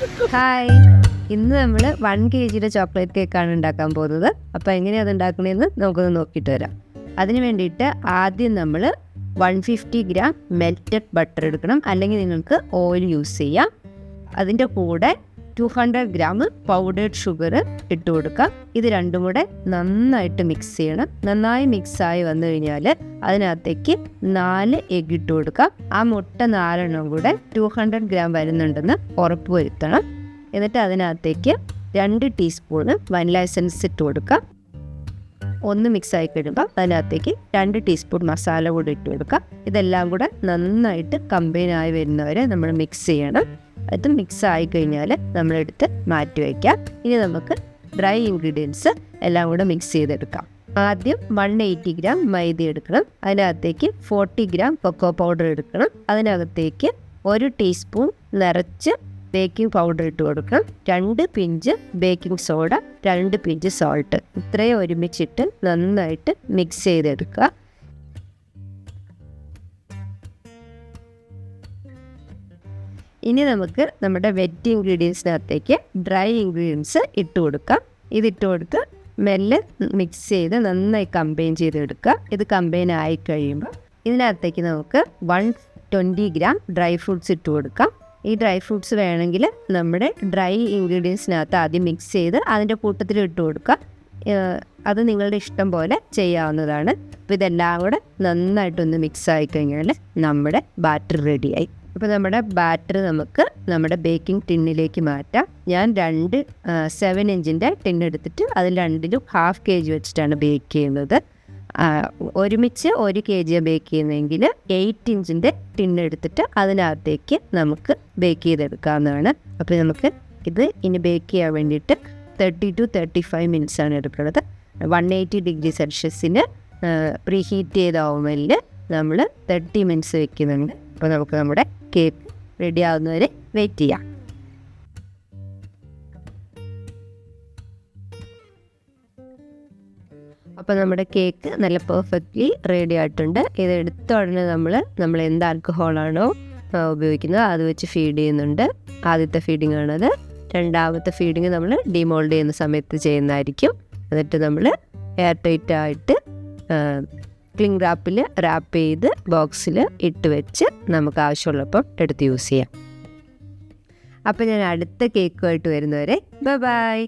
Hi, ഇന്ന് നമ്മൾ 1 kg chocolate കേക്കാണ് ഉണ്ടാക്കാൻ പോകുന്നത്. അപ്പോൾ എങ്ങനെയാണ് അത് ഉണ്ടാക്കണമെന്ന് നമുക്കൊന്ന് നോക്കിയിട്ട് വരാം. അതിന് വേണ്ടിയിട്ട് ആദ്യം നമ്മൾ 150 ഗ്രാം മെൽറ്റഡ് ബട്ടർ എടുക്കണം, അല്ലെങ്കിൽ നിങ്ങൾക്ക് ഓയിൽ യൂസ് ചെയ്യാം. അതിൻ്റെ കൂടെ 200 ഗ്രാം പൗഡേർഡ് ഷുഗർ ഇട്ട് കൊടുക്കാം. ഇത് രണ്ടും കൂടെ നന്നായിട്ട് മിക്സ് ചെയ്യണം. നന്നായി മിക്സായി വന്നു കഴിഞ്ഞാൽ അതിനകത്തേക്ക് 4 എഗ് ഇട്ട് കൊടുക്കാം. ആ മുട്ട 4 കൂടെ 200 ഗ്രാം വരുന്നുണ്ടെന്ന് ഉറപ്പ് വരുത്തണം. എന്നിട്ട് അതിനകത്തേക്ക് 2 ടീസ്പൂണ് വനില എസൻസ് ഇട്ട് കൊടുക്കാം. ഒന്ന് മിക്സായി കഴിയുമ്പോൾ അതിനകത്തേക്ക് 2 ടീസ്പൂൺ മസാല കൂടി ഇട്ട് കൊടുക്കാം. ഇതെല്ലാം കൂടെ നന്നായിട്ട് കമ്പൈനായി വരുന്നവരെ നമ്മൾ മിക്സ് ചെയ്യണം. അത് മിക്സ് ആയി കഴിഞ്ഞാൽ നമ്മളെടുത്ത് മാറ്റി വയ്ക്കാം. ഇനി നമുക്ക് ഡ്രൈ ഇൻഗ്രീഡിയൻസ് എല്ലാം കൂടെ മിക്സ് ചെയ്തെടുക്കാം. ആദ്യം 180 ഗ്രാം മൈദ എടുക്കണം. അതിനകത്തേക്ക് 40 ഗ്രാം കൊക്കോ പൗഡർ എടുക്കണം. അതിനകത്തേക്ക് 1 ടീസ്പൂൺ നിറച്ച് ബേക്കിംഗ് പൗഡർ ഇട്ട് കൊടുക്കണം. 2 pinch baking soda, 2 pinch salt. ഇത്രയും ഒരുമിച്ചിട്ട് നന്നായിട്ട് മിക്സ് ചെയ്തെടുക്കുക. ഇനി നമുക്ക് നമ്മുടെ വെറ്റ് ഇൻഗ്രീഡിയൻസിനകത്തേക്ക് ഡ്രൈ ഇൻഗ്രീഡിയൻസ് ഇട്ട് കൊടുക്കാം. ഇതിട്ട് കൊടുത്ത് മെല്ലെ മിക്സ് ചെയ്ത് നന്നായി കമ്പൈൻ ചെയ്തെടുക്കുക. ഇത് കമ്പൈൻ ആയി കഴിയുമ്പോൾ ഇതിനകത്തേക്ക് നമുക്ക് 120 ഗ്രാം ഡ്രൈ ഫ്രൂട്ട്സ് ഇട്ട് കൊടുക്കാം. ഈ ഡ്രൈ ഫ്രൂട്ട്സ് വേണമെങ്കിൽ നമ്മുടെ ഡ്രൈ ഇൻഗ്രീഡിയൻസിനകത്ത് ആദ്യം മിക്സ് ചെയ്ത് അതിൻ്റെ കൂട്ടത്തിൽ ഇട്ട് കൊടുക്കുക. അത് നിങ്ങളുടെ ഇഷ്ടം പോലെ ചെയ്യാവുന്നതാണ്. അപ്പോൾ ഇതെല്ലാം കൂടെ നന്നായിട്ടൊന്ന് മിക്സ് ആയി കഴിഞ്ഞാൽ നമ്മുടെ ബാറ്റർ റെഡിയായി. അപ്പോൾ നമ്മുടെ ബാറ്റർ നമുക്ക് നമ്മുടെ ബേക്കിംഗ് ടിന്നിലേക്ക് മാറ്റാം. ഞാൻ 2 7 ഇഞ്ചിൻ്റെ ടിന്നെടുത്തിട്ട് അതിൽ 2ലും ½ kg വെച്ചിട്ടാണ് ബേക്ക് ചെയ്യുന്നത്. ഒരുമിച്ച് 1 kg ബേക്ക് ചെയ്യുന്നതെങ്കിൽ 8 ഇഞ്ചിൻ്റെ ടിന്നെടുത്തിട്ട് അതിനകത്തേക്ക് നമുക്ക് ബേക്ക് ചെയ്തെടുക്കാവുന്നതാണ്. അപ്പോൾ നമുക്ക് ഇത് ഇനി ബേക്ക് ചെയ്യാൻ വേണ്ടിയിട്ട് 30 to 35 മിനിറ്റ്സാണ് എടുക്കുന്നത്. 180 ഡിഗ്രി സെൽഷ്യസിന് പ്രീ ഹീറ്റ് ചെയ്ത ഓവനിൽ നമ്മൾ 30 മിനിറ്റ്സ് വെക്കുന്നുണ്ട്. അപ്പോൾ നമുക്ക് നമ്മുടെ കേക്ക് റെഡി ആവുന്നവരെ വെയിറ്റ് ചെയ്യാം. അപ്പോൾ നമ്മുടെ കേക്ക് നല്ല പെർഫെക്റ്റ്ലി റെഡി ആയിട്ടുണ്ട്. ഇത് എടുത്ത ഉടനെ നമ്മൾ എന്ത് ആൽക്കഹോളാണോ ഉപയോഗിക്കുന്നത് അത് വെച്ച് ഫീഡ് ചെയ്യുന്നുണ്ട്. ആദ്യത്തെ ഫീഡിങ് ആണത്. രണ്ടാമത്തെ ഫീഡിങ് നമ്മൾ ഡിമോൾഡ് ചെയ്യുന്ന സമയത്ത് ചെയ്യുന്നതായിരിക്കും. എന്നിട്ട് നമ്മൾ എയർ ടൈറ്റ് ആയിട്ട് ക്ലിംഗ് റാപ്പിൽ റാപ്പ് ചെയ്ത് ബോക്സിൽ ഇട്ട് വെച്ച് നമുക്ക് ആവശ്യമുള്ളപ്പം എടുത്ത് യൂസ് ചെയ്യാം. അപ്പോൾ ഞാൻ അടുത്ത കേക്കുമായിട്ട് വരുന്നവരെ ബൈ.